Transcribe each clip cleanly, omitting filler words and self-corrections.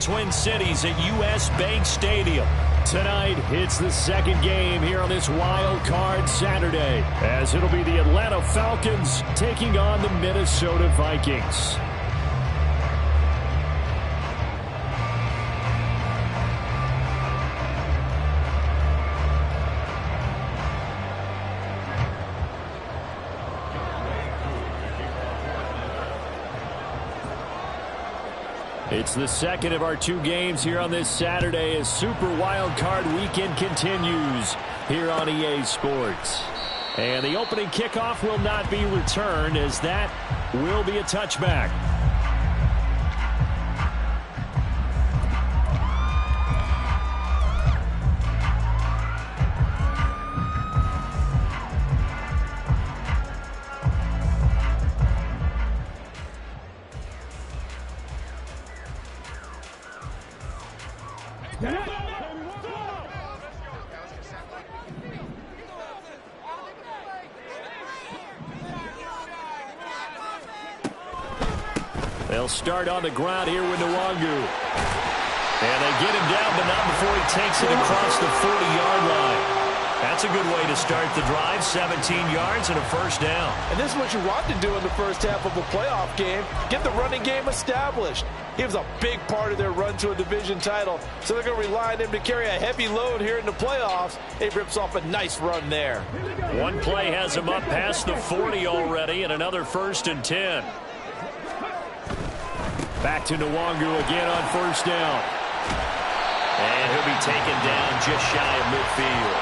Twin Cities at U.S. Bank Stadium. Tonight, it's the second game here on this Wild Card Saturday, as it'll be the Atlanta Falcons taking on the Minnesota Vikings. It's the second of our two games here on this Saturday as Super Wild Card Weekend continues here on EA Sports. And the opening kickoff will not be returned, as that will be a touchback. They'll start on the ground here with Nwangu. And they get him down, but not before he takes it across the 40-yard line. That's a good way to start the drive. 17 yards and a first down. And this is what you want to do in the first half of a playoff game. Get the running game established. He was a big part of their run to a division title, so they're going to rely on him to carry a heavy load here in the playoffs. He rips off a nice run there. One play has him up past the 40 already, and another 1st and 10. Back to Nwangu again on first down. And he'll be taken down just shy of midfield.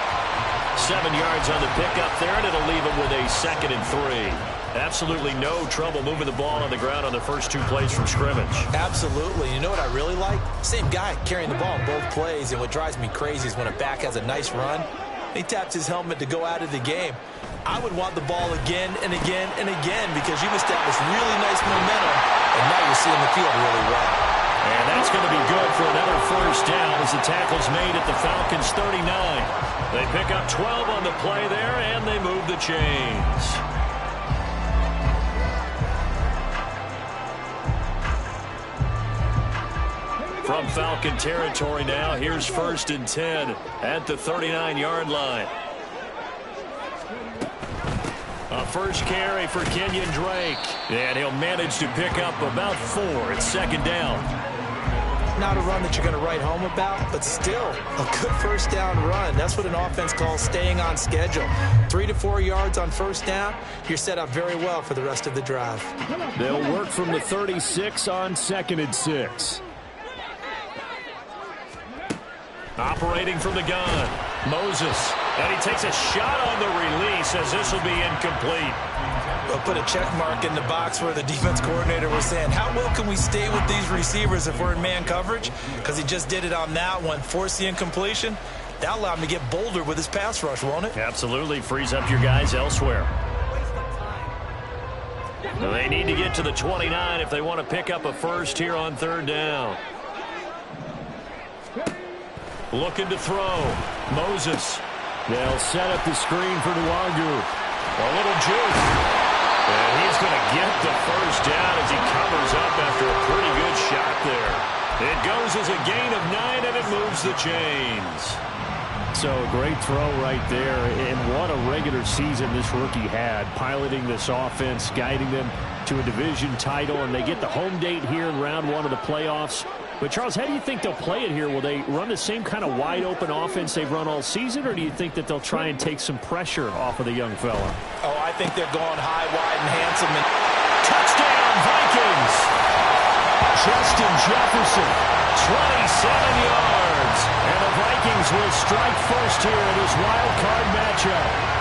7 yards on the pickup there, and it'll leave him with a 2nd and 3. Absolutely no trouble moving the ball on the ground on the first 2 plays from scrimmage. Absolutely. You know what I really like? Same guy carrying the ball in both plays, and what drives me crazy is when a back has a nice run, he taps his helmet to go out of the game. I would want the ball again and again and again because you've established really nice momentum, and now you're seeing the field really well. And that's going to be good for another first down as the tackle's made at the Falcons' 39. They pick up 12 on the play there, and they move the chains. From Falcon territory now, here's 1st and 10 at the 39-yard line. A first carry for Kenyon Drake, and he'll manage to pick up about 4 at 2nd down. Not a run that you're going to write home about, but still a good first down run. That's what an offense calls staying on schedule. 3 to 4 yards on first down, you're set up very well for the rest of the drive. They'll work from the 36 on 2nd and 6. Operating from the gun, Moses, and he takes a shot on the release as this will be incomplete. We'll put a check mark in the box where the defense coordinator was saying, how well can we stay with these receivers if we're in man coverage? Because he just did it on that one, forced the incompletion. That'll allow him to get bolder with his pass rush, won't it? Absolutely, frees up your guys elsewhere. Now they need to get to the 29 if they want to pick up a first here on 3rd down. Looking to throw. Moses. They'll set up the screen for Nwangu. A little juke. And he's going to get the first down as he covers up after a pretty good shot there. It goes as a gain of 9, and it moves the chains. So a great throw right there, and what a regular season this rookie had, piloting this offense, guiding them to a division title, and they get the home date here in round 1 of the playoffs. But, Charles, how do you think they'll play it here? Will they run the same kind of wide-open offense they've run all season, or do you think that they'll try and take some pressure off of the young fella? Oh, I think they're going high, wide, and handsome. Touchdown, Vikings! Justin Jefferson, 27 yards. And the Vikings will strike first here in this wild card matchup.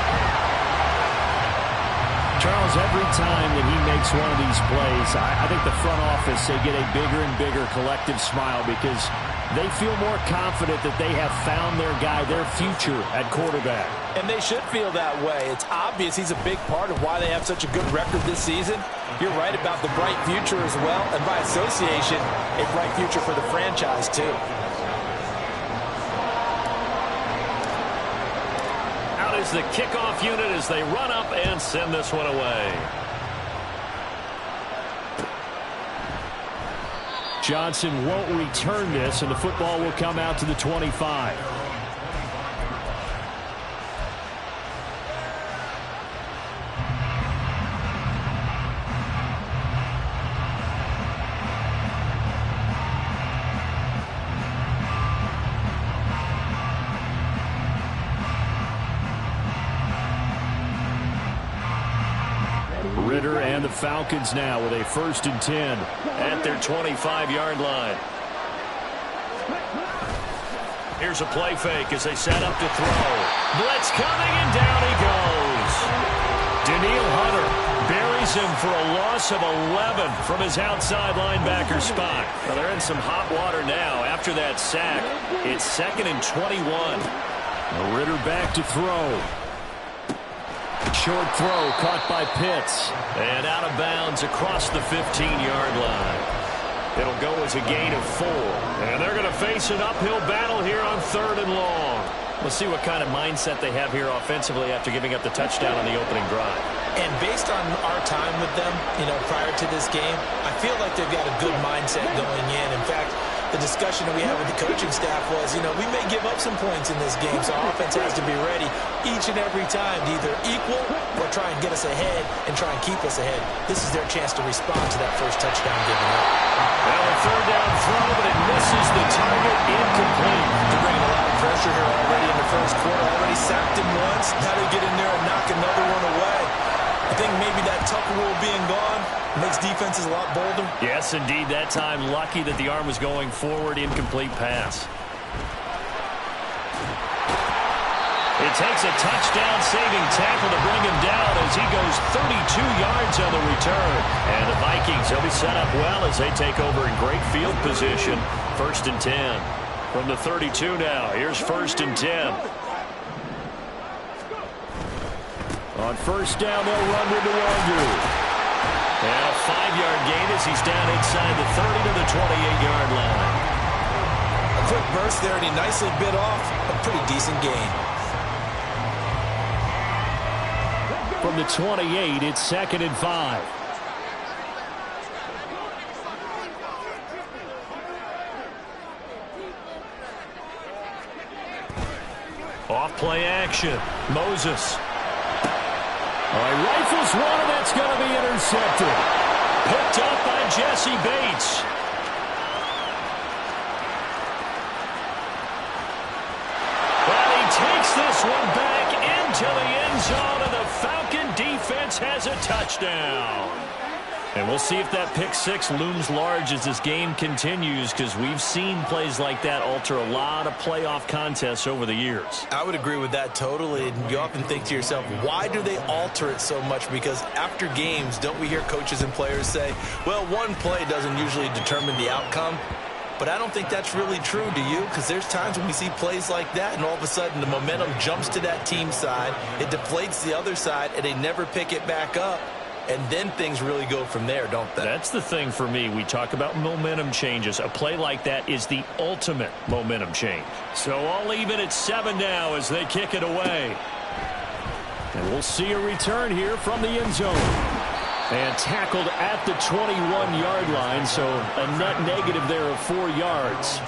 Charles, every time that he makes one of these plays, I think the front office, they get a bigger and bigger collective smile because they feel more confident that they have found their guy, their future at quarterback. And they should feel that way. It's obvious he's a big part of why they have such a good record this season. You're right about the bright future as well, and by association, a bright future for the franchise too. Is the kickoff unit as they run up and send this one away. Johnson won't return this, and the football will come out to the 25. Ritter and the Falcons now with a 1st and 10 at their 25-yard line. Here's a play fake as they set up to throw. Blitz coming, and down he goes. Daniil Hunter buries him for a loss of 11 from his outside linebacker spot. Well, they're in some hot water now after that sack. It's 2nd and 21. Ritter back to throw. Short throw caught by Pitts. And out of bounds across the 15-yard line. It'll go as a gain of 4. And they're going to face an uphill battle here on 3rd and long. We'll see what kind of mindset they have here offensively after giving up the touchdown on the opening drive. And based on our time with them, prior to this game, I feel like they've got a good mindset going in. In fact, the discussion that we had with the coaching staff was, we may give up some points in this game, so our offense has to be ready each and every time to either equal or try and get us ahead and try and keep us ahead. This is their chance to respond to that first touchdown given up. Well, a 3rd down throw, but it misses the target, incomplete. They're bringing a lot of pressure here already in the first quarter. Already sacked him once. Now they get in there and knock another one away. I think maybe that Tucker rule being gone makes defenses a lot bolder. Yes, indeed. That time, lucky that the arm was going forward. Incomplete pass. It takes a touchdown-saving tackle to bring him down as he goes 32 yards on the return. And the Vikings will be set up well as they take over in great field position. 1st and 10. From the 32 now, here's 1st and 10. On 1st down, they'll run with Wildcard. And a 5-yard gain as he's down inside the 30 to the 28-yard line. A quick burst there, and he nicely bit off a pretty decent gain. From the 28, it's 2nd and 5. Off play action. Moses. All right, rifles one, and that's going to be intercepted. Picked up by Jesse Bates. Well, he takes this one back into the end zone, and the Falcon defense has a touchdown. And we'll see if that pick 6 looms large as this game continues, because we've seen plays like that alter a lot of playoff contests over the years. I would agree with that totally. And you often think to yourself, why do they alter it so much? Because after games, don't we hear coaches and players say, well, one play doesn't usually determine the outcome? But I don't think that's really true, do you? Because there's times when we see plays like that, and all of a sudden the momentum jumps to that team side, it deflates the other side, and they never pick it back up. And then things really go from there, don't they? That's the thing for me. We talk about momentum changes. A play like that is the ultimate momentum change. So all even at 7 now as they kick it away. And we'll see a return here from the end zone. And tackled at the 21-yard line, so a net negative there of 4 yards.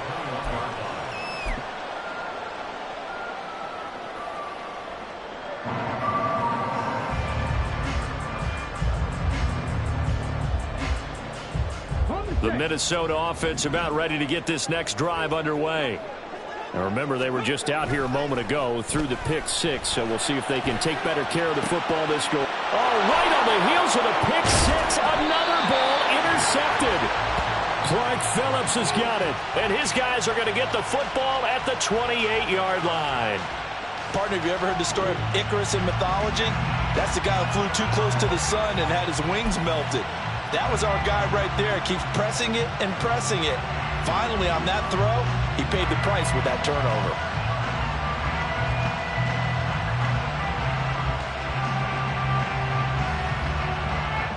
The Minnesota offense about ready to get this next drive underway. Now remember, they were just out here a moment ago through the pick 6, so we'll see if they can take better care of the football this go. Oh, right on the heels of the pick 6, another ball intercepted. Clark Phillips has got it, and his guys are going to get the football at the 28-yard line. Partner, have you ever heard the story of Icarus in mythology? That's the guy who flew too close to the sun and had his wings melted. That was our guy right there. Keeps pressing it and pressing it. Finally, on that throw, he paid the price with that turnover.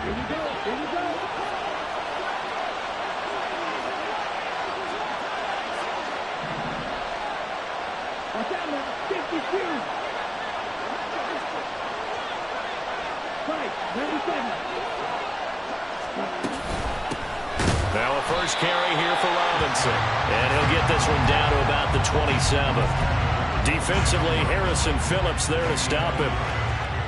Here we go. Here we go. Watch out now. 52. Right. 97. Now a first carry here for Robinson. And he'll get this one down to about the 27th. Defensively, Harrison Phillips there to stop him.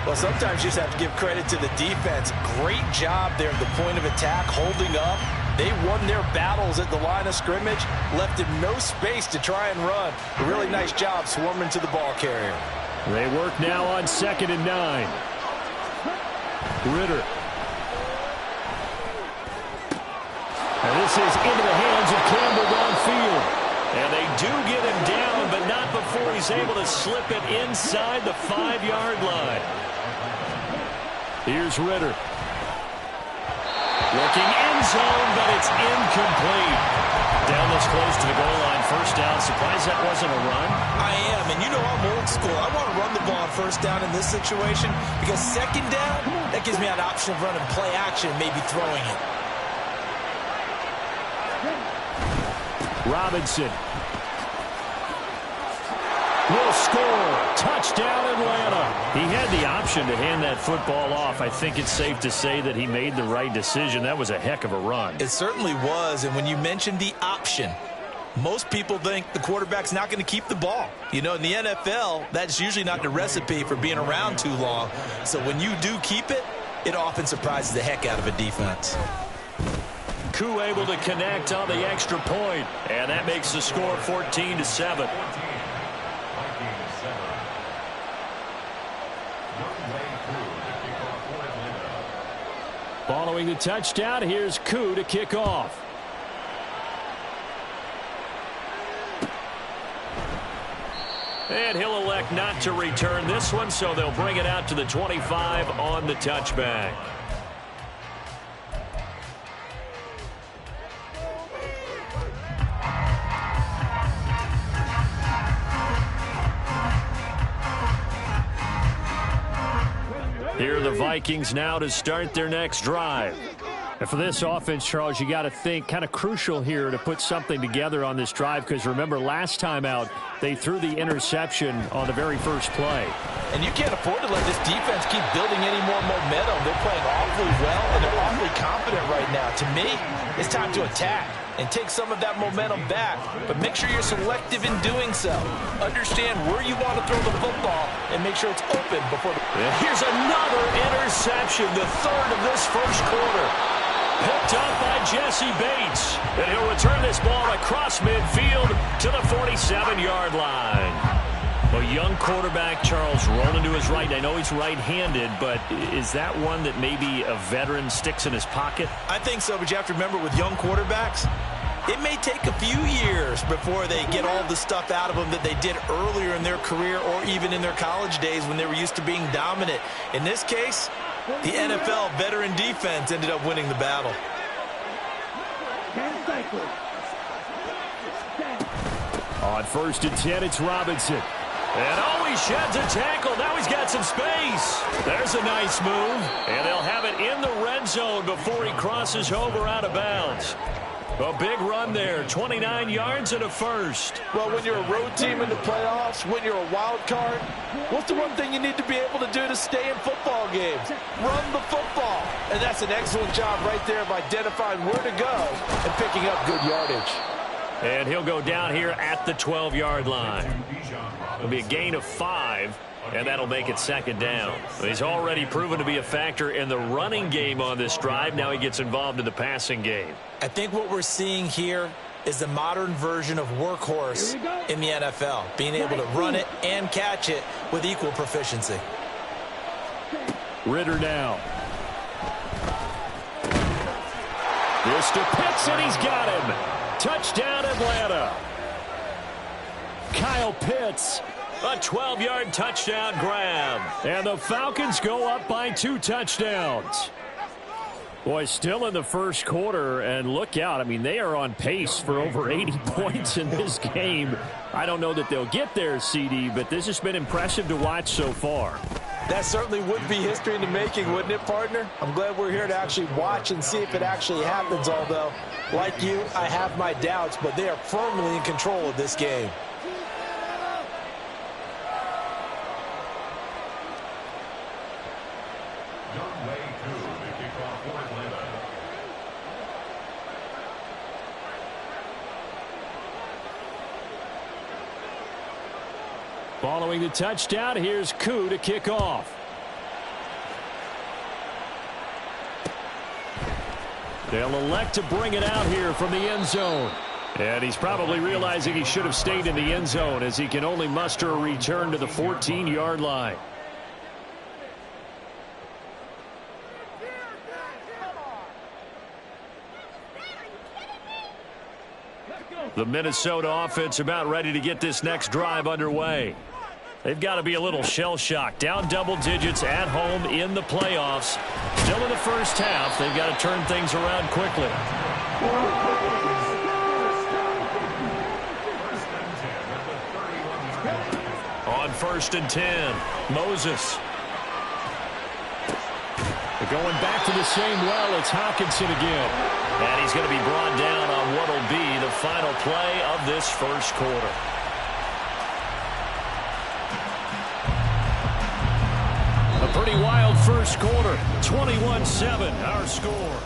Well, sometimes you just have to give credit to the defense. Great job there at the point of attack, holding up. They won their battles at the line of scrimmage, left him no space to try and run. A really nice job swarming to the ball carrier. They work now on 2nd and 9. Ritter. And this is into the hands of Campbell downfield. And they do get him down, but not before he's able to slip it inside the 5-yard line. Here's Ritter. Looking end zone, but it's incomplete. Down this close to the goal line, first down. Surprised that wasn't a run? I am, and you know I'm old school. I want to run the ball on first down in this situation because second down, that gives me an option of running play action, maybe throwing it. Robinson will score. Touchdown, Atlanta. He had the option to hand that football off. I think it's safe to say that he made the right decision. That was a heck of a run. It certainly was, and when you mentioned the option, most people think the quarterback's not going to keep the ball. You know, in the NFL, that's usually not the recipe for being around too long. So when you do keep it, it often surprises the heck out of a defense. Koo able to connect on the extra point, and that makes the score 14-7. Following the touchdown, here's Koo to kick off. And he'll elect not to return this one, so they'll bring it out to the 25 on the touchback. Here are the Vikings now to start their next drive. And for this offense, Charles, you got to think kind of crucial here to put something together on this drive because remember last time out they threw the interception on the very first play. And you can't afford to let this defense keep building any more momentum. They're playing awfully well and they're awfully confident right now. To me, it's time to attack and take some of that momentum back. But make sure you're selective in doing so. Understand where you want to throw the football and make sure it's open before the... Here's another interception, the third of this first quarter. Picked up by Jesse Bates. And he'll return this ball across midfield to the 47-yard line. A young quarterback, Charles, rolling to his right. I know he's right-handed, but is that one that maybe a veteran sticks in his pocket? I think so, but you have to remember with young quarterbacks, it may take a few years before they get all the stuff out of them that they did earlier in their career or even in their college days when they were used to being dominant. In this case, the NFL veteran defense ended up winning the battle. On 1st and 10, it's Robinson. And oh, he sheds a tackle. Now he's got some space. There's a nice move. And they'll have it in the red zone before he crosses over out of bounds. A big run there, 29 yards and a first. Well, when you're a road team in the playoffs, when you're a wild card, what's the one thing you need to be able to do to stay in football games? Run the football. And that's an excellent job right there of identifying where to go and picking up good yardage. And he'll go down here at the 12-yard line. It'll be a gain of 5, and that'll make it 2nd down. He's already proven to be a factor in the running game on this drive. Now he gets involved in the passing game. I think what we're seeing here is the modern version of workhorse in the NFL, being able to run it and catch it with equal proficiency. Ritter now. This to Pitts, and he's got him. Touchdown, Atlanta. Kyle Pitts, a 12-yard touchdown grab. And the Falcons go up by 2 touchdowns. Boy, still in the first quarter, and look out. I mean, they are on pace for over 80 points in this game. I don't know that they'll get there, CD, but this has been impressive to watch so far. That certainly would be history in the making, wouldn't it, partner? I'm glad we're here to actually watch and see if it actually happens, although, like you, I have my doubts, but they are firmly in control of this game. Following the touchdown, here's Koo to kick off. They'll elect to bring it out here from the end zone. And he's probably realizing he should have stayed in the end zone as he can only muster a return to the 14-yard line. The Minnesota offense about ready to get this next drive underway. They've got to be a little shell-shocked. Down double digits at home in the playoffs. Still in the first half. They've got to turn things around quickly. On 1st and 10, Moses. They're going back to the same well. It's Hockenson again. And he's going to be brought down on what will be the final play of this first quarter. A pretty wild first quarter. 21-7, our score.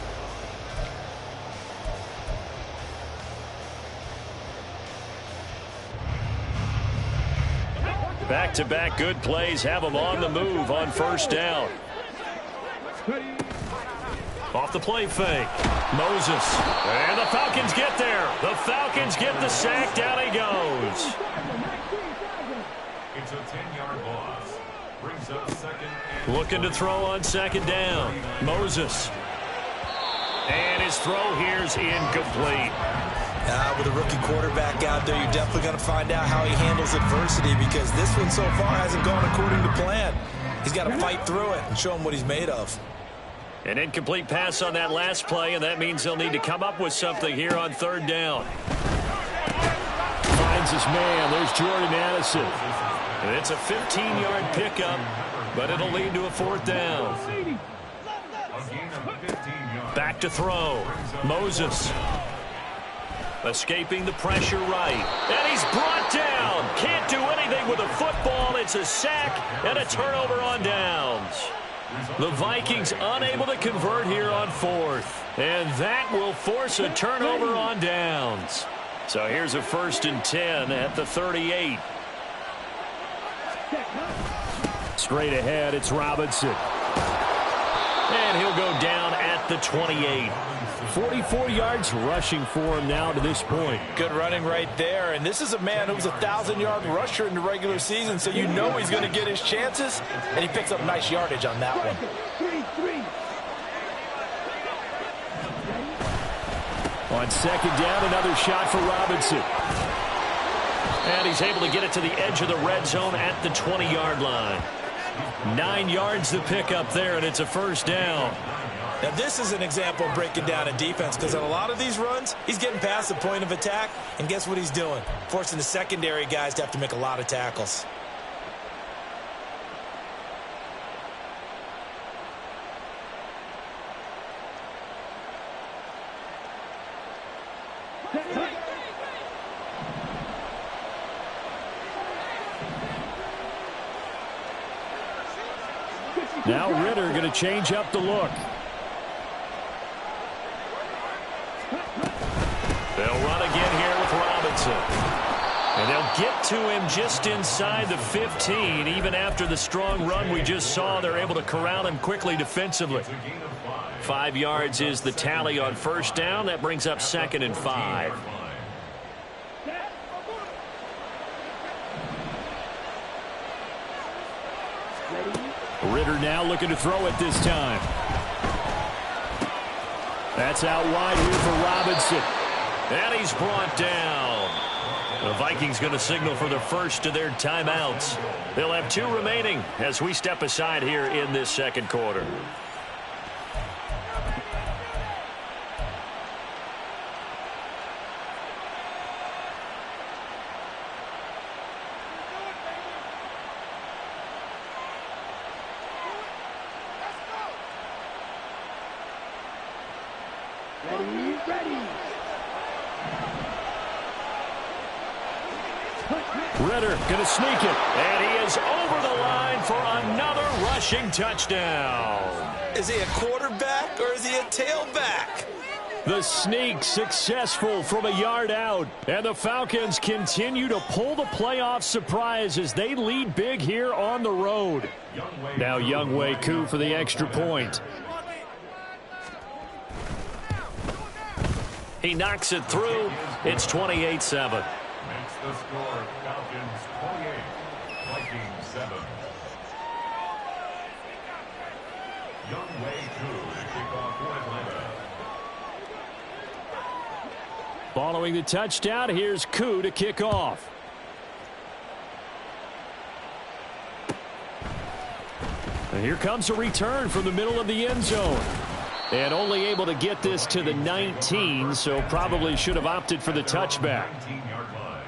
Back-to-back good plays have them on the move on first down. Off the play fake. Moses. And the Falcons get there. The Falcons get the sack. Down he goes. It's a 10-yard loss. Brings up second and looking to throw on second down. Moses. And his throw here's incomplete. With a rookie quarterback out there, you're definitely going to find out how he handles adversity, because this one so far hasn't gone according to plan. He's got to fight through it and show him what he's made of. An incomplete pass on that last play, and that means they'll need to come up with something here on third down. Finds his man. There's Jordan Addison. And it's a 15-yard pickup, but it'll lead to a fourth down. Back to throw. Moses. Escaping the pressure right. And he's brought down. Can't do anything with a football. It's a sack and a turnover on downs. The Vikings unable to convert here on fourth. And that will force a turnover on downs. So here's a 1st and 10 at the 38. Straight ahead, it's Robinson. And he'll go down at the 28. 44 yards rushing for him now to this point. Good running right there. And this is a man who was a 1,000-yard rusher in the regular season, so you know he's going to get his chances. And he picks up nice yardage on that one. On second down, another shot for Robinson. And he's able to get it to the edge of the red zone at the 20-yard line. 9 yards to pick up there, and it's a first down. Now, this is an example of breaking down a defense, because on a lot of these runs, he's getting past the point of attack, and guess what he's doing? Forcing the secondary guys to have to make a lot of tackles. Now Ritter going to change up the look. They'll run again here with Robinson. And they'll get to him just inside the 15. Even after the strong run we just saw, they're able to corral him quickly defensively. 5 yards is the tally on first down. That brings up 2nd and 5. Ritter now looking to throw it this time. That's out wide here for Robinson. And he's brought down. The Vikings going to signal for the first of their timeouts. They'll have 2 remaining as we step aside here in this second quarter. Ritter going to sneak it. And he is over the line for another rushing touchdown. Is he a quarterback or is he a tailback? The sneak successful from a yard out. And the Falcons continue to pull the playoff surprise as they lead big here on the road. Now Younghoe Koo for the extra point. He knocks it through. It's 28-7. Makes the score Falcons 28, Vikings 7. Younghoe Koo to kick off for Atlanta. Following the touchdown, here's Koo to kick off. And here comes a return from the middle of the end zone. And only able to get this to the 19, so probably should have opted for the touchback. 19-yard line.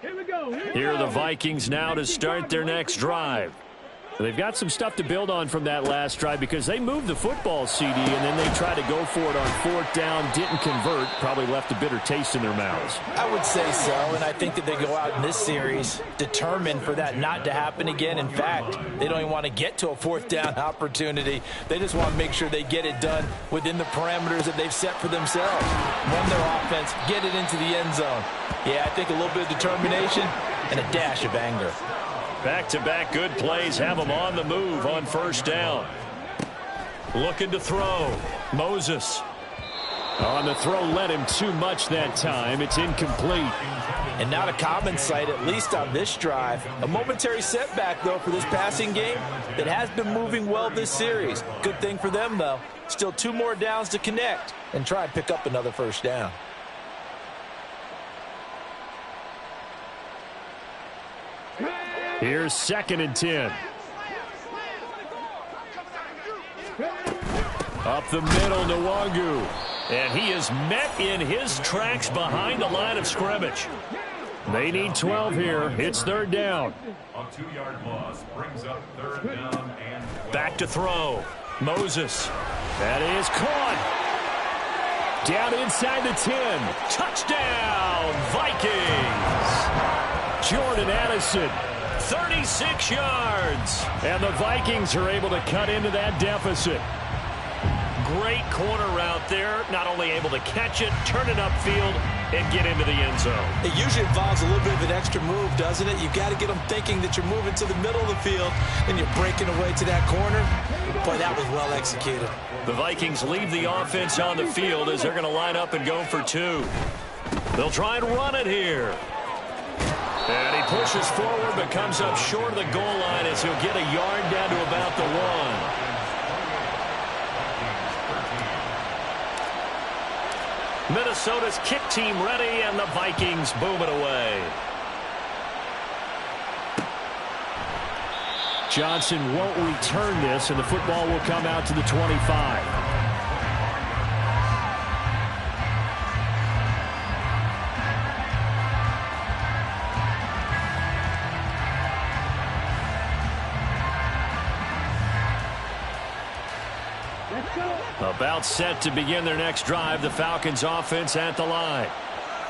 Here we go. Here are the Vikings now to start their next drive. They've got some stuff to build on from that last drive because they moved the football, CD, and then they tried to go for it on fourth down, didn't convert, probably left a bitter taste in their mouths. I would say so, and I think that they go out in this series determined for that not to happen again. In fact, they don't even want to get to a fourth down opportunity. They just want to make sure they get it done within the parameters that they've set for themselves. Run their offense, get it into the end zone. Yeah, I think a little bit of determination and a dash of anger. Back-to-back good plays have them on the move on first down. Looking to throw. Moses. On the throw, led him too much that time. It's incomplete. And not a common sight, at least on this drive. A momentary setback, though, for this passing game that has been moving well this series. Good thing for them, though. Still 2 more downs to connect and try and pick up another first down. Here's 2nd and 10. Up the middle, Nwangu. And he is met in his tracks behind the line of scrimmage. They need 12 here. It's 3rd down. A 2-yard loss brings up 3rd down and 12. Back to throw. Moses. That is caught. Down inside the 10. Touchdown, Vikings. Jordan Addison. 36 yards. And the Vikings are able to cut into that deficit. Great corner route there. Not only able to catch it, turn it upfield, and get into the end zone. It usually involves a little bit of an extra move, doesn't it? You've got to get them thinking that you're moving to the middle of the field and you're breaking away to that corner. Boy, that was well executed. The Vikings leave the offense on the field as they're going to line up and go for 2. They'll try and run it here. And he pushes forward but comes up short of the goal line as he'll get a yard down to about the 1. Minnesota's kick team ready, and the Vikings boom it away. Johnson won't return this, and the football will come out to the 25. About set to begin their next drive. The Falcons offense at the line.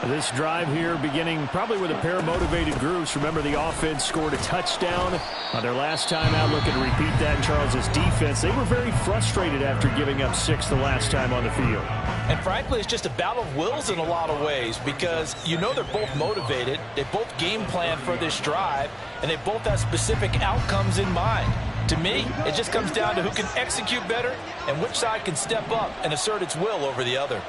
This drive here beginning probably with a pair of motivated groups. Remember, the offense scored a touchdown on their last time out. Looking to repeat that in Charles's defense. They were very frustrated after giving up 6 the last time on the field. And frankly, it's just a battle of wills in a lot of ways because you know they're both motivated. They both game plan for this drive, and they both have specific outcomes in mind. To me, it just comes down to who can execute better and which side can step up and assert its will over the other.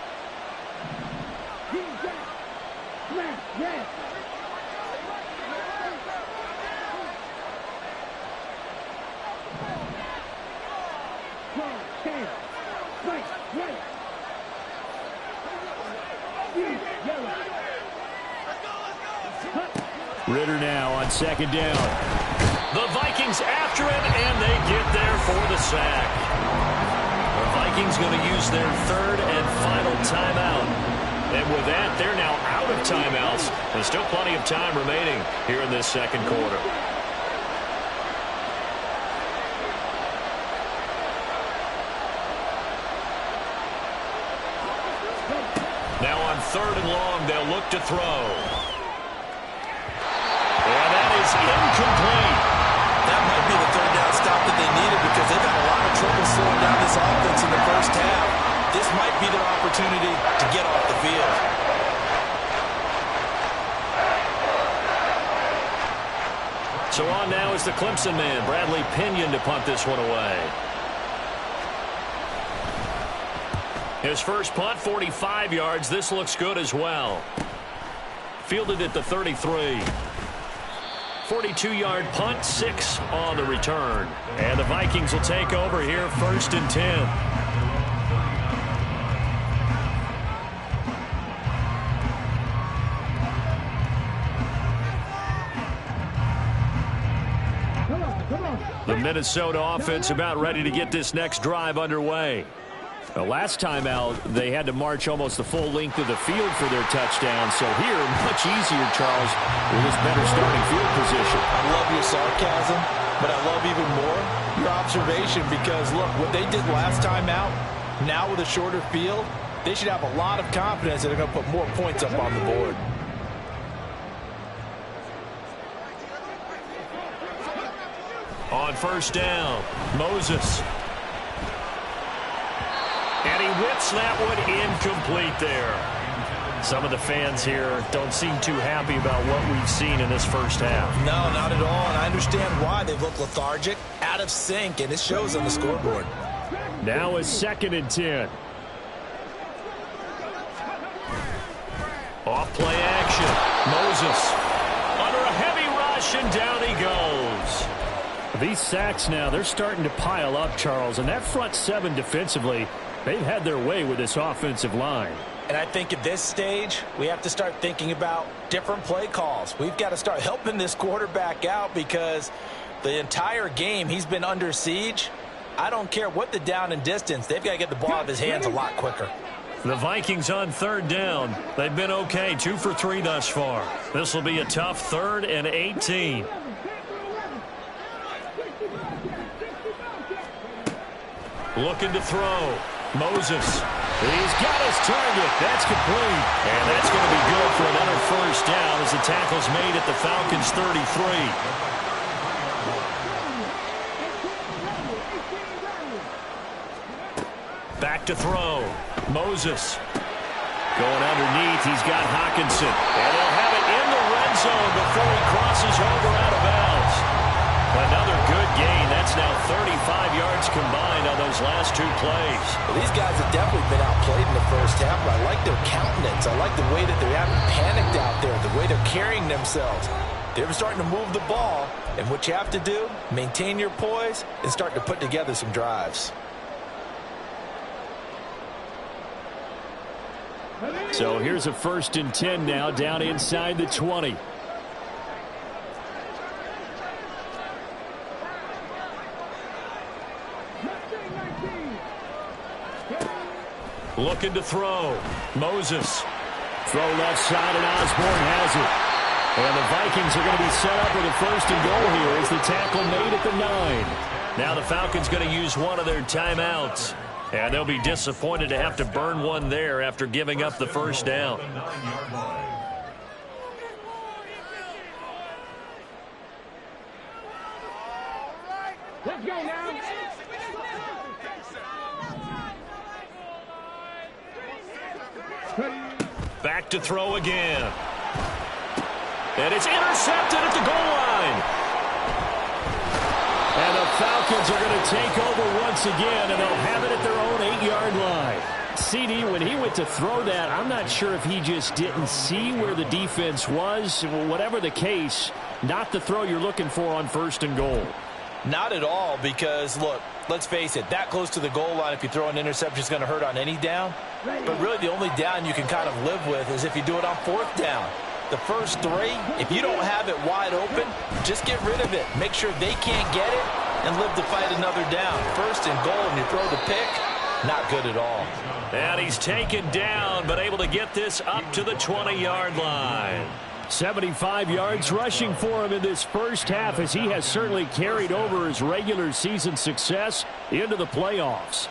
Ritter now on 2nd down. The Vikings after him, and they get there for the sack. The Vikings going to use their 3rd and final timeout. And with that, they're now out of timeouts. There's still plenty of time remaining here in this 2nd quarter. Now on 3rd and long. They'll look to throw. And that is incomplete. That might be the 3rd down stop that they needed because they've had a lot of trouble slowing down this offense in the first half. This might be their opportunity to get off the field. So on now is the Clemson man, Bradley Pinion, to punt this one away. His first punt, 45 yards. This looks good as well. Fielded at the 33. 42-yard punt, 6 on the return. And the Vikings will take over here, 1st and 10. The Minnesota offense about ready to get this next drive underway. The last time out, they had to march almost the full length of the field for their touchdown. So here, much easier, Charles, with this better starting field position. I love your sarcasm, but I love even more your observation because, look, what they did last time out, now with a shorter field, they should have a lot of confidence that they're going to put more points up on the board. On 1st down, Moses. And he whips that one incomplete there. Some of the fans here don't seem too happy about what we've seen in this first half. No, not at all, and I understand why. They look lethargic, out of sync, and it shows on the scoreboard. Now is 2nd and 10. Off play action. Moses under a heavy rush, and down he goes. These sacks now, they're starting to pile up, Charles, and that front 7 defensively, they've had their way with this offensive line. And I think at this stage, we have to start thinking about different play calls. We've got to start helping this quarterback out because the entire game he's been under siege. I don't care what the down and distance. They've got to get the ball out of his hands a lot quicker. The Vikings on 3rd down. They've been okay, 2 for 3 thus far. This will be a tough 3rd and 18. Looking to throw. Moses. He's got his target. That's complete. And that's going to be good for another 1st down as the tackle's made at the Falcons' 33. Back to throw. Moses. Going underneath. He's got Hawkinson. And he'll have it in the red zone before he crosses over out of bounds. Another good gain. That's now 35 yards combined on those last 2 plays. Well, these guys have definitely been outplayed in the first half, but I like their countenance. I like the way that they haven't panicked out there, the way they're carrying themselves. They're starting to move the ball, and what you have to do, maintain your poise and start to put together some drives. So here's a 1st and 10 now, down inside the 20. Looking to throw. Moses. Throw left side, and Osborne has it. And the Vikings are going to be set up with a 1st and goal here as the tackle made at the 9. Now the Falcons going to use one of their timeouts. And they'll be disappointed to have to burn one there after giving up the 1st down. Let's go now. Back to throw again. And it's intercepted at the goal line. And the Falcons are going to take over once again, and they'll have it at their own 8-yard line. CD, when he went to throw that, I'm not sure if he just didn't see where the defense was. Whatever the case, not the throw you're looking for on 1st and goal. Not at all because, look, let's face it, that close to the goal line, if you throw an interception, is going to hurt on any down. But really the only down you can kind of live with is if you do it on 4th down. The first 3, if you don't have it wide open, just get rid of it. Make sure they can't get it and live to fight another down. 1st and goal and you throw the pick, not good at all. And he's taken down, but able to get this up to the 20-yard line. 75 yards rushing for him in this first half as he has certainly carried over his regular season success into the playoffs.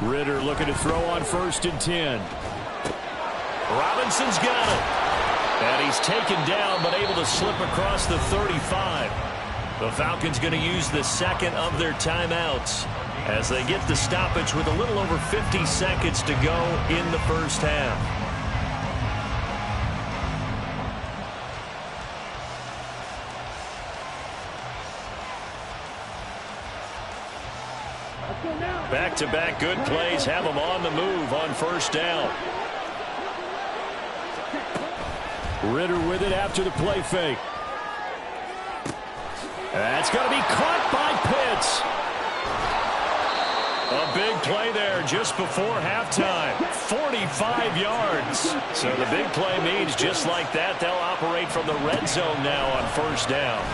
Ritter looking to throw on 1st and 10. Robinson's got it. And he's taken down, but able to slip across the 35. The Falcons going to use the second of their timeouts as they get the stoppage with a little over 50 seconds to go in the first half. Back-to-back good plays have them on the move on 1st down. Ritter with it after the play fake. That's going to be caught by Pitts. A big play there just before halftime. 45 yards. So the big play means just like that, they'll operate from the red zone now on 1st down.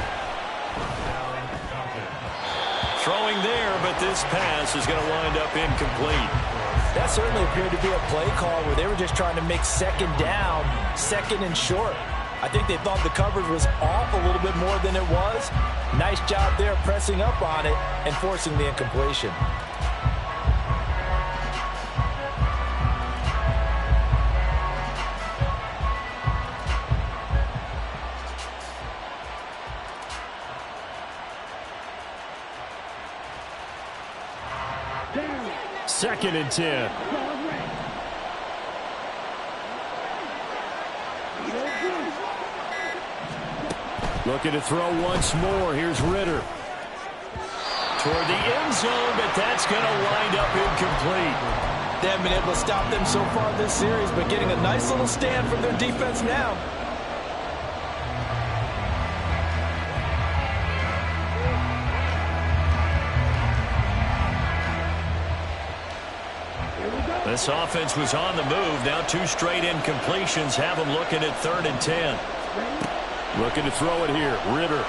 Throwing there, but this pass is going to wind up incomplete. That certainly appeared to be a play call where they were just trying to make 2nd down, 2nd and short. I think they thought the coverage was off a little bit more than it was. Nice job there pressing up on it and forcing the incompletion. Second and 10. Looking to throw once more. Here's Ritter. Toward the end zone, but that's going to wind up incomplete. They haven't been able to stop them so far this series, but getting a nice little stand from their defense now. This offense was on the move. Now 2 straight incompletions have them looking at 3rd and 10. Looking to throw it here. Ritter.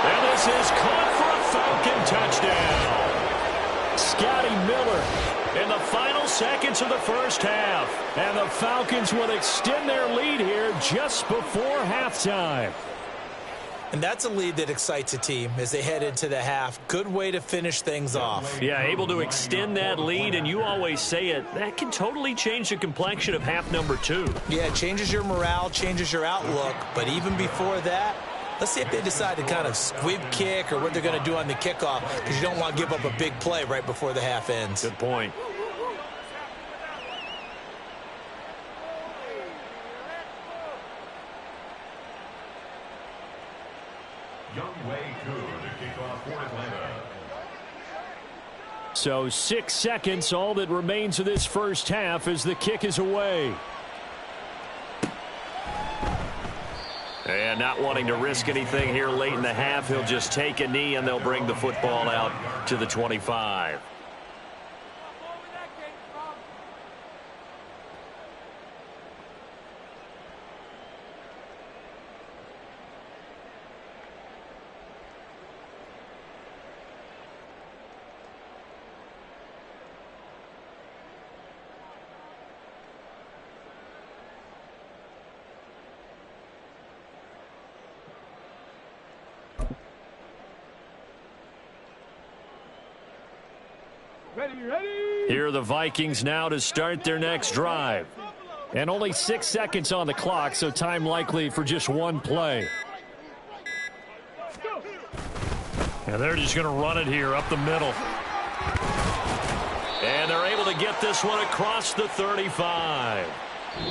And this is caught for a Falcon touchdown. Scotty Miller in the final seconds of the first half. And the Falcons will extend their lead here just before halftime. And that's a lead that excites a team as they head into the half. Good way to finish things off. Yeah, able to extend that lead, and you always say it, that can totally change the complexion of half number 2. Yeah, it changes your morale, changes your outlook. But even before that, let's see if they decide to kind of squib kick or what they're going to do on the kickoff, because you don't want to give up a big play right before the half ends. Good point. So 6 seconds, all that remains of this first half as the kick is away. And not wanting to risk anything here late in the half, he'll just take a knee and they'll bring the football out to the 25. Here are the Vikings now to start their next drive. And only 6 seconds on the clock, so time likely for just one play. And they're just going to run it here up the middle. And they're able to get this one across the 35.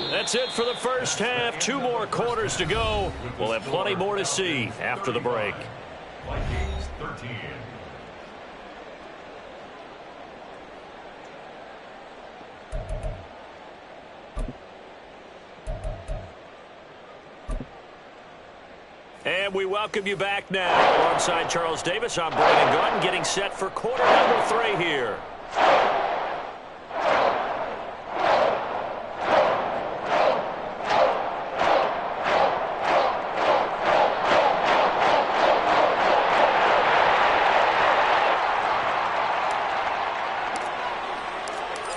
That's it for the first half. 2 more quarters to go. We'll have plenty more to see after the break. Vikings 13. And we welcome you back now. Alongside Charles Davis, I'm Brandon Gordon, getting set for quarter number 3 here.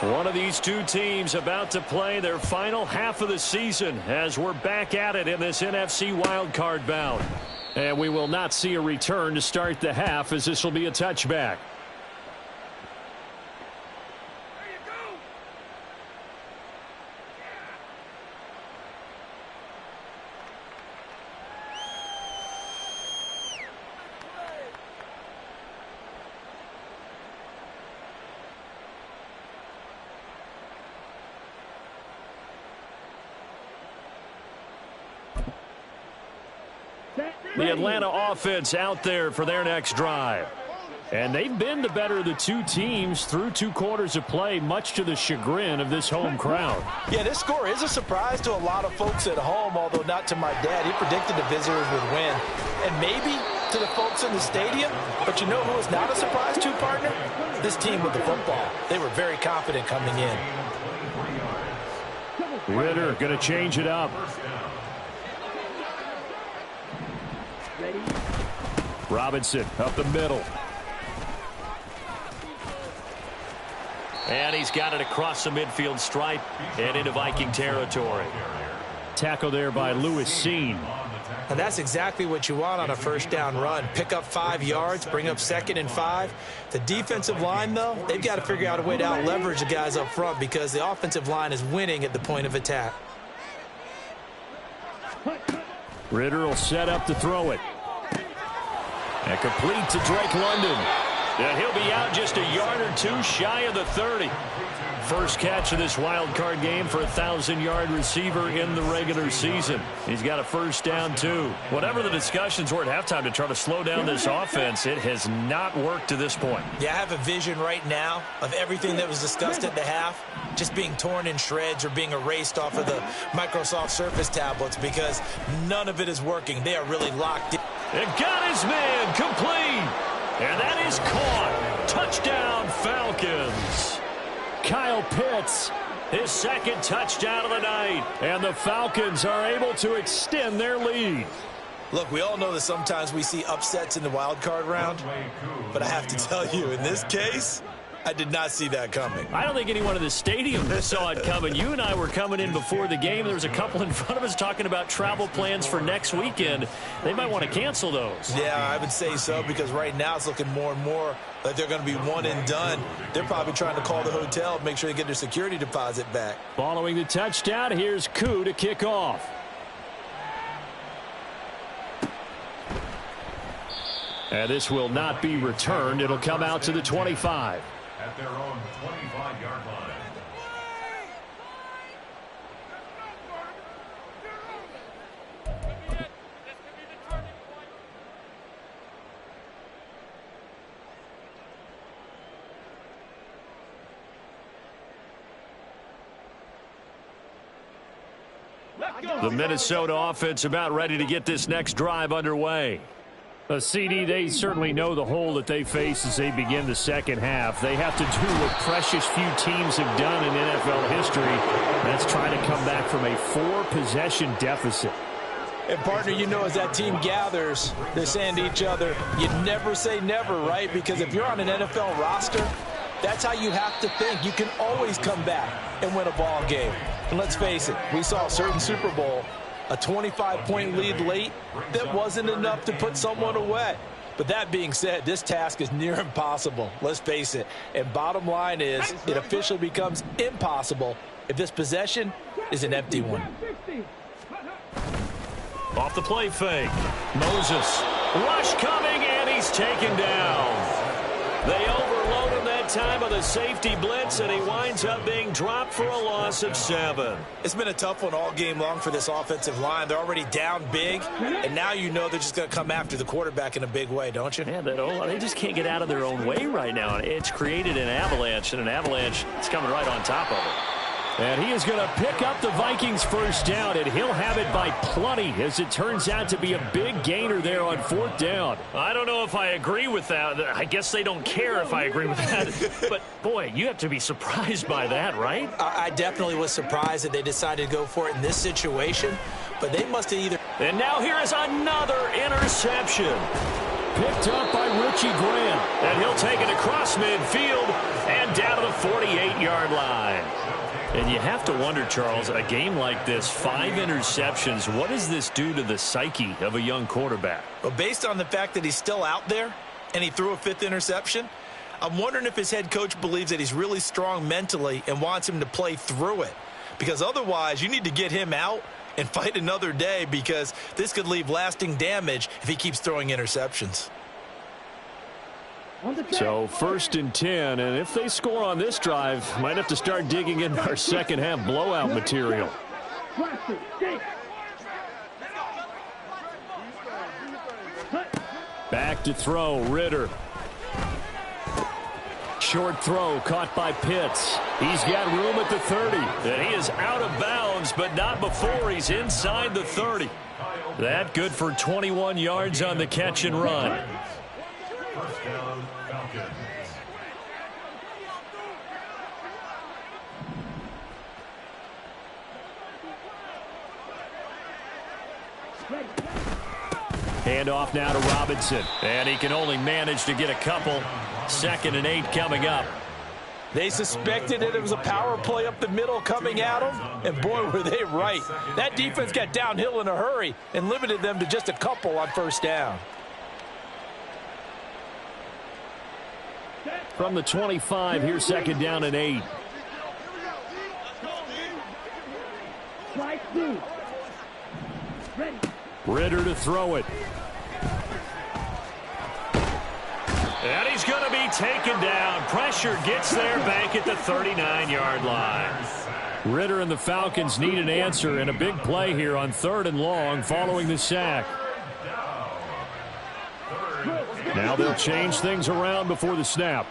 One of these two teams about to play their final half of the season as we're back at it in this NFC Wildcard bout. And we will not see a return to start the half, as this will be a touchback. The Atlanta offense out there for their next drive. And they've been the better of the two teams through 2 quarters of play, much to the chagrin of this home crowd. Yeah, this score is a surprise to a lot of folks at home, although not to my dad. He predicted the visitors would win. And maybe to the folks in the stadium. But you know who is not a surprise to, partner? This team with the football. They were very confident coming in. Ritter going to change it up. Robinson up the middle. And he's got it across the midfield stripe and into Viking territory. Tackle there by Lewis Seen. And that's exactly what you want on a first down run. Pick up 5 yards, bring up 2nd and 5. The defensive line, though, they've got to figure out a way to out-leverage the guys up front because the offensive line is winning at the point of attack. Ritter will set up to throw it. And complete to Drake London. And he'll be out just a yard or 2 shy of the 30. First catch of this wild card game for a 1,000-yard receiver in the regular season. He's got a first down, too. Whatever the discussions were at halftime to try to slow down this offense, it has not worked to this point. Yeah, I have a vision right now of everything that was discussed at the half just being torn in shreds or being erased off of the Microsoft Surface tablets because none of it is working. They are really locked in. And got his man complete. And that is caught. Touchdown, Falcons. Kyle Pitts, his 2nd touchdown of the night. And the Falcons are able to extend their lead. Look, we all know that sometimes we see upsets in the wild card round. But I have to tell you, in this case, I did not see that coming. I don't think anyone in the stadium saw it coming. You and I were coming in before the game. There was a couple in front of us talking about travel plans for next weekend. They might want to cancel those. Yeah, I would say so because right now it's looking more and more like they're going to be one and done. They're probably trying to call the hotel, make sure they get their security deposit back. Following the touchdown, here's Koo to kick off. And this will not be returned. It'll come out to the 25. At their own 25-yard line. The Minnesota offense about ready to get this next drive underway. A CD, they certainly know the hole that they face as they begin the second half. They have to do what precious few teams have done in NFL history. That's trying to come back from a 4-possession deficit. And, partner, you know, as that team gathers, they're saying to each other, you never say never, right? Because if you're on an NFL roster, that's how you have to think. You can always come back and win a ball game. And let's face it, we saw a certain Super Bowl, a 25-point lead late, that wasn't enough to put someone away. But that being said, this task is near impossible. Let's face it. And bottom line is, it officially becomes impossible if this possession is an empty one. Off the play fake. Moses. Rush coming, and he's taken down. They overload him that time with a safety blitz, and he winds up being dropped for a loss of 7. It's been a tough one all game long for this offensive line. They're already down big, and now you know they're just going to come after the quarterback in a big way, don't you? Yeah, they just can't get out of their own way right now. It's created an avalanche, and an avalanche is coming right on top of it. And he is going to pick up the Vikings first down, and he'll have it by plenty as it turns out to be a big gainer there on 4th down. I don't know if I agree with that. I guess they don't care if I agree with that. But, boy, you have to be surprised by that, right? I definitely was surprised that they decided to go for it in this situation, but they must have either... And now here is another interception. Picked up by Richie Grant, and he'll take it across midfield and down to the 48-yard line. And you have to wonder, Charles, a game like this, 5 interceptions, what does this do to the psyche of a young quarterback? Well, based on the fact that he's still out there and he threw a 5th interception, I'm wondering if his head coach believes that he's really strong mentally and wants him to play through it. Because otherwise, you need to get him out and fight another day, because this could leave lasting damage if he keeps throwing interceptions. So 1st and 10, and if they score on this drive, might have to start digging in our second half blowout material. Back to throw, Ritter. Short throw caught by Pitts. He's got room at the 30. And he is out of bounds, but not before he's inside the 30. That good for 21 yards on the catch and run. First down, Falcons. Handoff now to Robinson. And he can only manage to get a couple. 2nd and 8 coming up. They suspected that it was a power play up the middle coming at them, and boy, were they right. That defense got downhill in a hurry and limited them to just a couple on 1st down. From the 25, here's 2nd down and 8. Ritter to throw it. And he's going to be taken down. Pressure gets there back at the 39-yard line. Ritter and the Falcons need an answer, and a big play here on 3rd and long following the sack. Now they'll change things around before the snap.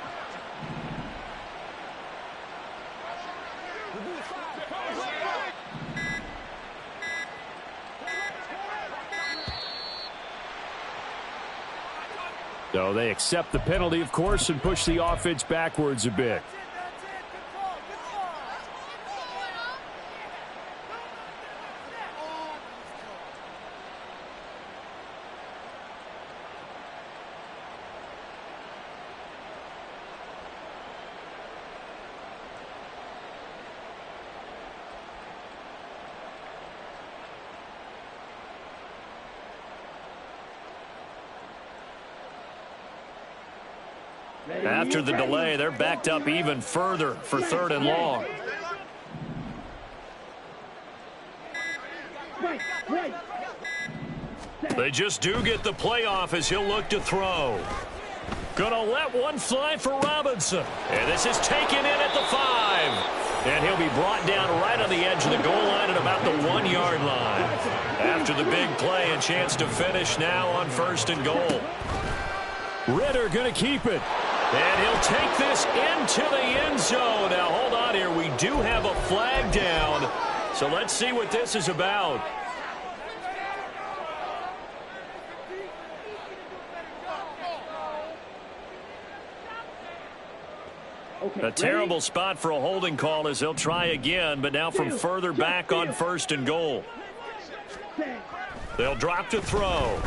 So they accept the penalty, of course, and push the offense backwards a bit. After the delay, they're backed up even further for 3rd and long. They just do get the playoff as he'll look to throw. Gonna let one fly for Robinson. And this is taken in at the 5. And he'll be brought down right on the edge of the goal line at about the 1-yard line. After the big play, a chance to finish now on 1st and goal. Ritter gonna keep it. And he'll take this into the end zone. Now, hold on here. We do have a flag down. So let's see what this is about. A terrible spot for a holding call as they'll try again, but now from further back on 1st and goal. They'll drop to throw.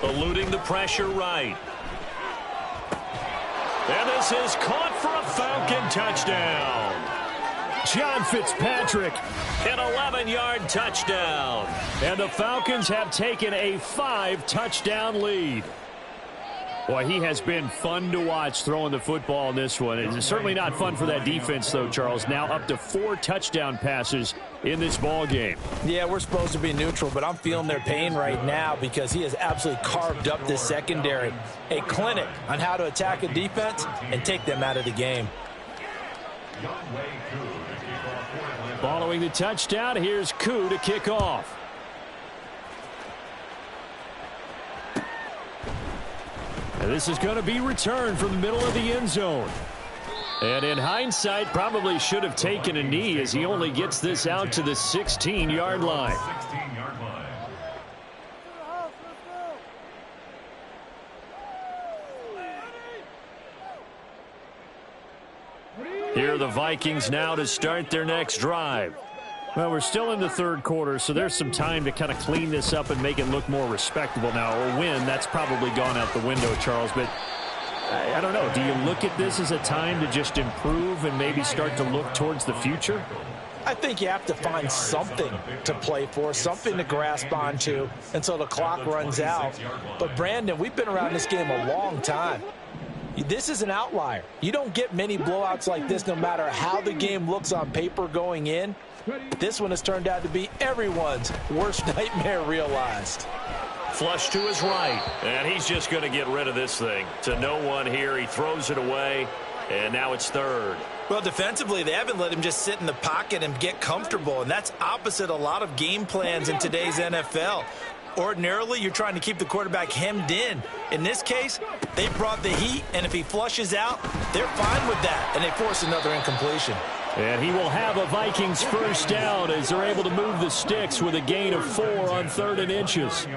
Eluding the pressure right. And this is caught for a Falcon touchdown. John Fitzpatrick, an 11-yard touchdown. And the Falcons have taken a 5-touchdown lead. Boy, he has been fun to watch throwing the football in this one. It's certainly not fun for that defense, though, Charles. Now up to 4 touchdown passes in this ball game. Yeah, we're supposed to be neutral, but I'm feeling their pain right now because he has absolutely carved up this secondary. A clinic on how to attack a defense and take them out of the game. Following the touchdown, here's Koo to kick off. And this is going to be returned from the middle of the end zone. And in hindsight, probably should have taken a knee as he only gets this out to the 16-yard line. 16-yard line. Here are the Vikings now to start their next drive. Well, we're still in the 3rd quarter, so there's some time to kind of clean this up and make it look more respectable now. Or win, that's probably gone out the window, Charles. But I don't know. Do you look at this as a time to just improve and maybe start to look towards the future? I think you have to find something to play for, something to grasp onto until the clock runs out. But, Brandon, we've been around this game a long time. This is an outlier. You don't get many blowouts like this no matter how the game looks on paper going in. This one has turned out to be everyone's worst nightmare realized. Flush to his right, and he's just going to get rid of this thing. To no one here, he throws it away, and now it's third. Well, defensively, they haven't let him just sit in the pocket and get comfortable, and that's opposite a lot of game plans in today's NFL. Ordinarily, you're trying to keep the quarterback hemmed in. In this case, they brought the heat, and if he flushes out, they're fine with that, and they force another incompletion. And he will have a Vikings first down as they're able to move the sticks with a gain of 4 on 3rd and inches.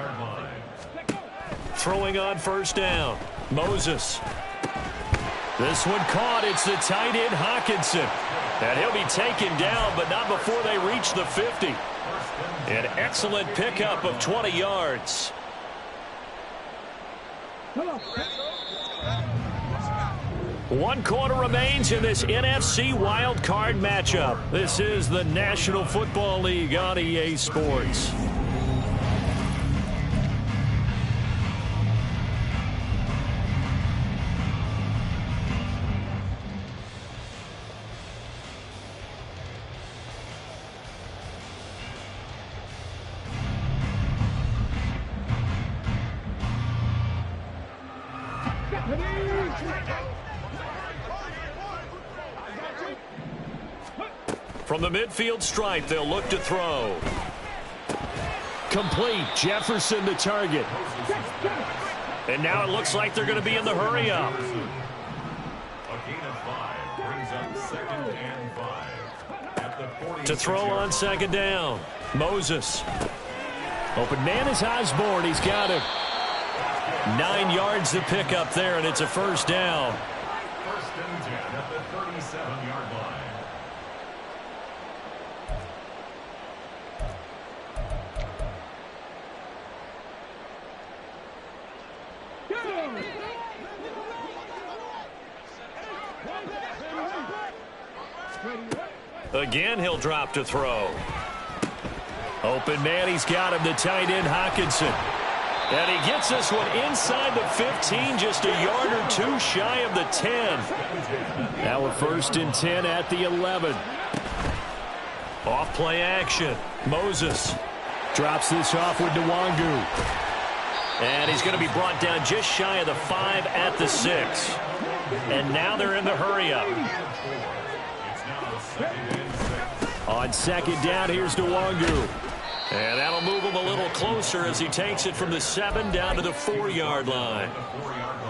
Throwing on first down, Moses. This one caught. It's the tight end, Hawkinson. And he'll be taken down, but not before they reach the 50. An excellent pickup of 20 yards. One quarter remains in this NFC Wildcard matchup. This is the National Football League on EA Sports. From the midfield stripe, they'll look to throw. Complete. Jefferson the target. And now it looks like they're going to be in the hurry up. A gain of 5 brings up 2nd and 5. At the 40 To throw on second down. Moses. Open man is Osborne. He's got it. 9 yards to pick up there, and it's a first down. 1st and 10 at the 37-yard line. Again, he'll drop to throw. Open man, he's got him, the tight end, Hawkinson. And he gets this one inside the 15, just a yard or 2 shy of the 10. Now a 1st and 10 at the 11. Off play action. Moses drops this off with Nwangu. And he's going to be brought down just shy of the 5 at the 6. And now they're in the hurry up. On second down, here's Nwangu. And that'll move him a little closer as he takes it from the 7 down to the 4-yard line.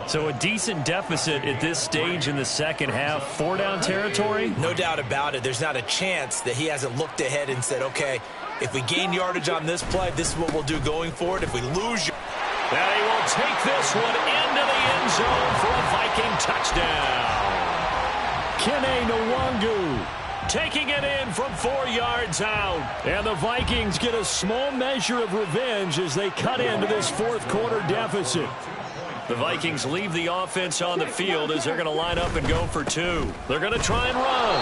So a decent deficit at this stage in the second half. 4-down territory? No doubt about it. There's not a chance that he hasn't looked ahead and said, okay, if we gain yardage on this play, this is what we'll do going forward. If we lose... And he will take this one into the end zone for a Viking touchdown. Kene Nwangu taking it in from 4 yards out. And the Vikings get a small measure of revenge as they cut into this 4th quarter deficit. The Vikings leave the offense on the field as they're going to line up and go for 2. They're going to try and run.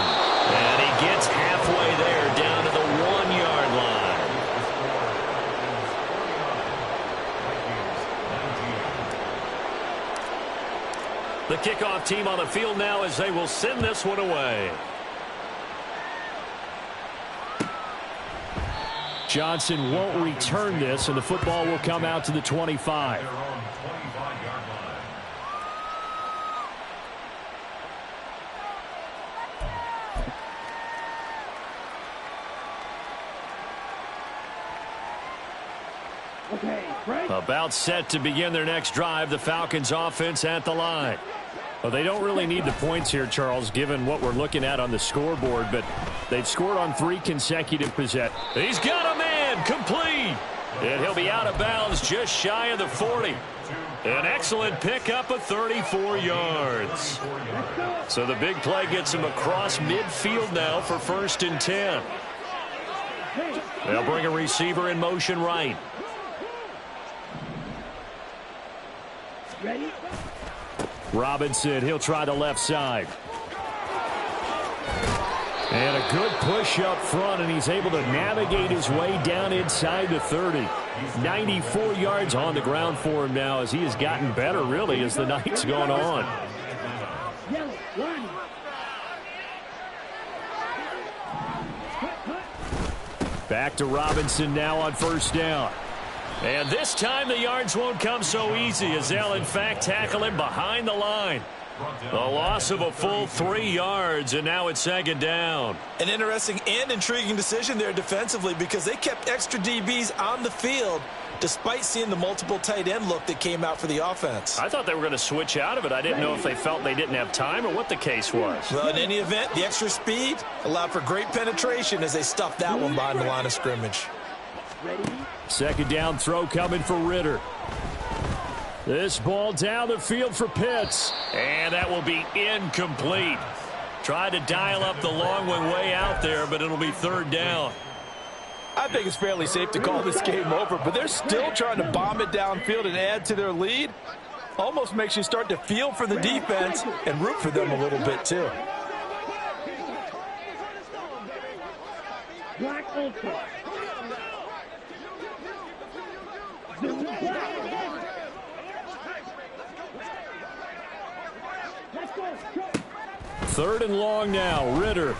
And he gets halfway there down to the 1-yard line. The kickoff team on the field now as they will send this one away. Johnson won't return this, and the football will come out to the 25. About set to begin their next drive, the Falcons offense at the line. Well, they don't really need the points here, Charles, given what we're looking at on the scoreboard, but they've scored on 3 consecutive possessions. He's got a man, complete. And he'll be out of bounds just shy of the 40. An excellent pickup of 34 yards. So the big play gets him across midfield now for 1st and 10. They'll bring a receiver in motion right. Robinson, he'll try the left side. And a good push up front, and he's able to navigate his way down inside the 30. 94 yards on the ground for him now as he has gotten better, really, as the night's gone on. Back to Robinson now on first down. And this time the yards won't come so easy as they'll, in fact, tackle him behind the line. A loss of a full 3 yards, and now it's second down. An interesting and intriguing decision there defensively because they kept extra DBs on the field despite seeing the multiple tight end look that came out for the offense. I thought they were going to switch out of it. I didn't know if they felt they didn't have time or what the case was. Well, in any event, the extra speed allowed for great penetration as they stuffed that one behind the line of scrimmage. Second down throw coming for Ritter. This ball down the field for Pitts. And that will be incomplete. Tried to dial up the long one way out there, but it'll be third down. I think it's fairly safe to call this game over, but they're still trying to bomb it downfield and add to their lead. Almost makes you start to feel for the defense and root for them a little bit, too. Third and long now. Ritter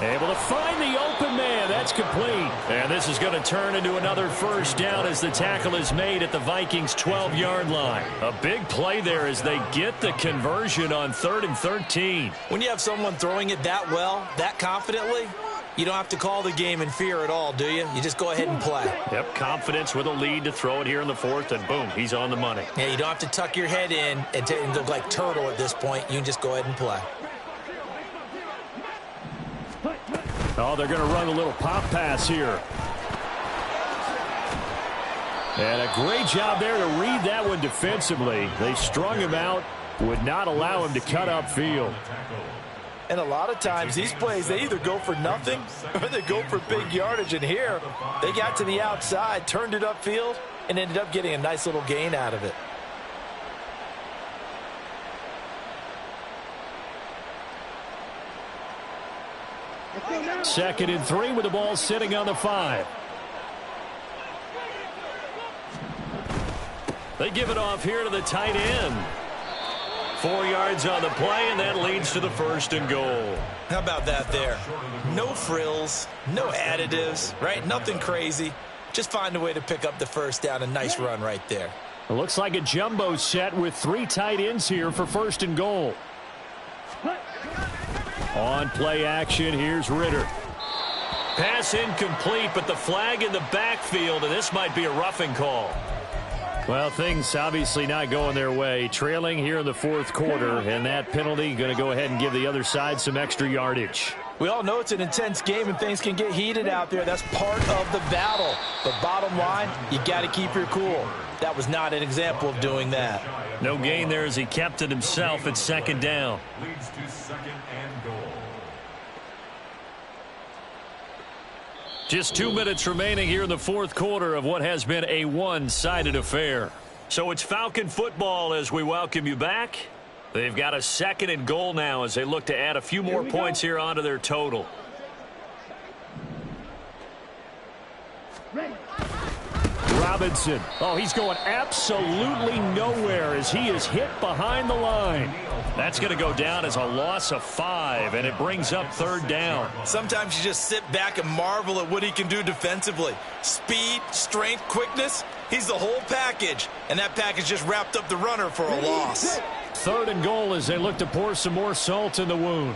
able to find the open man. That's complete. And this is going to turn into another first down as the tackle is made at the Vikings' 12-yard line. A big play there as they get the conversion on 3rd and 13. When you have someone throwing it that well, that confidently, you don't have to call the game in fear at all, do you? You just go ahead and play. Yep, confidence with a lead to throw it here in the 4th, and boom, he's on the money. Yeah, you don't have to tuck your head in and look like turtle at this point. You can just go ahead and play. Oh, they're going to run a little pop pass here. And a great job there to read that one defensively. They strung him out, would not allow him to cut upfield. And a lot of times these plays, they either go for nothing or they go for big yardage. And here, they got to the outside, turned it upfield, and ended up getting a nice little gain out of it. Second and 3 with the ball sitting on the 5. They give it off here to the tight end. 4 yards on the play, and that leads to the 1st and goal. How about that there? No frills, no additives, right? Nothing crazy. Just find a way to pick up the first down. A nice run right there. It looks like a jumbo set with 3 tight ends here for 1st and goal. On play action, here's Ritter. Pass incomplete, but the flag in the backfield, and this might be a roughing call. Well, things obviously not going their way. Trailing here in the 4th quarter, and that penalty going to go ahead and give the other side some extra yardage. We all know it's an intense game and things can get heated out there. That's part of the battle. But bottom line, you got to keep your cool. That was not an example of doing that. No gain there as he kept it himself at 2nd down. Leads to 2nd and goal. Just 2 minutes remaining here in the 4th quarter of what has been a one-sided affair. So it's Falcon football as we welcome you back. They've got a 2nd and goal now as they look to add a few more points here onto their total. Robinson. Oh, he's going absolutely nowhere as he is hit behind the line. That's going to go down as a loss of 5, and it brings up 3rd down. Sometimes you just sit back and marvel at what he can do defensively. Speed, strength, quickness, he's the whole package. And that package just wrapped up the runner for a loss. 3rd and goal as they look to pour some more salt in the wound.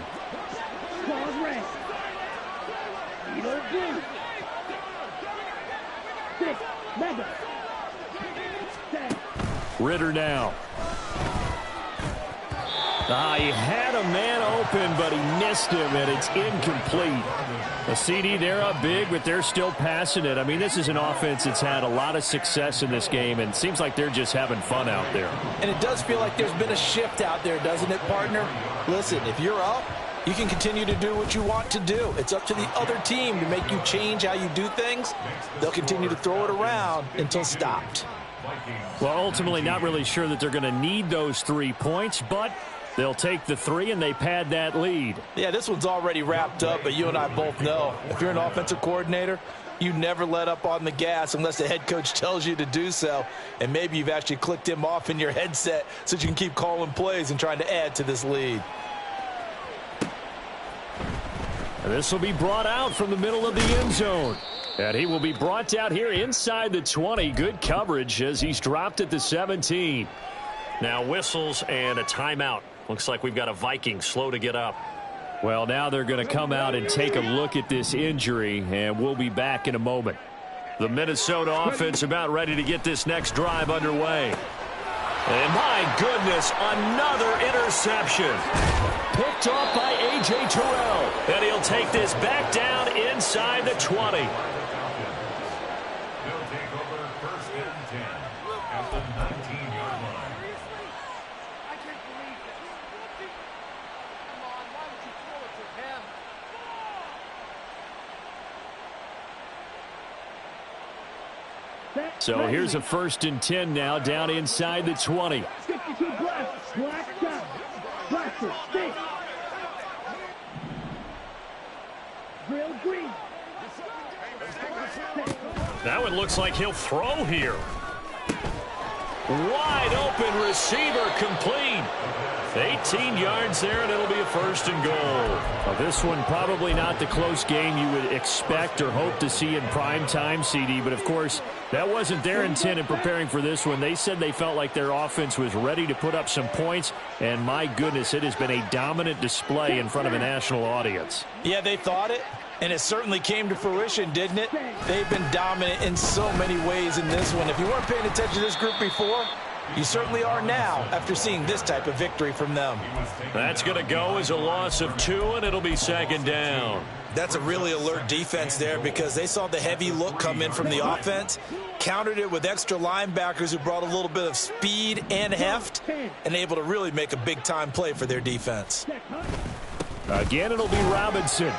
Ritter now. He had a man open, but he missed him, and it's incomplete. A CD, they're up big, but they're still passing it. I mean, this is an offense that's had a lot of success in this game, and it seems like they're just having fun out there. And it does feel like there's been a shift out there, doesn't it, partner? Listen, if you're up, you can continue to do what you want to do. It's up to the other team to make you change how you do things. They'll continue to throw it around until stopped. Well, ultimately not really sure that they're going to need those 3 points, but they'll take the 3 and they pad that lead. Yeah, this one's already wrapped up, but you and I both know if you're an offensive coordinator, you never let up on the gas unless the head coach tells you to do so. And maybe you've actually clicked him off in your headset so you can keep calling plays and trying to add to this lead. And this will be brought out from the middle of the end zone. And he will be brought out here inside the 20. Good coverage as he's dropped at the 17. Now whistles and a timeout. Looks like we've got a Viking slow to get up. Well, now they're going to come out and take a look at this injury, and we'll be back in a moment. The Minnesota offense about ready to get this next drive underway. And my goodness, another interception. Picked off by A.J. Terrell. And he'll take this back down inside the 20. They'll take over first and 10 at the 19-yard line. I can't believe it. Come on, why would you throw it to him? So here's a first and 10 now down inside the 20. 52 black down. Blaster, stick. Real green. That one looks like he'll throw here. Wide open receiver complete. 18 yards there, and it'll be a first and goal. Well, this one probably not the close game you would expect or hope to see in prime time, CD, but of course that wasn't their intent in preparing for this one. They said they felt like their offense was ready to put up some points, and my goodness, it has been a dominant display in front of a national audience. Yeah, they thought it, and it certainly came to fruition, didn't it? They've been dominant in so many ways in this one. If you weren't paying attention to this group before, you certainly are now after seeing this type of victory from them. That's going to go as a loss of 2, and it'll be second down. That's a really alert defense there because they saw the heavy look come in from the offense, countered it with extra linebackers who brought a little bit of speed and heft, and able to really make a big-time play for their defense. Again, it'll be Robinson.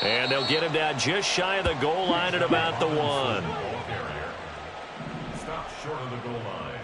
And they'll get him down just shy of the goal line at about the 1. Stop short of the goal line.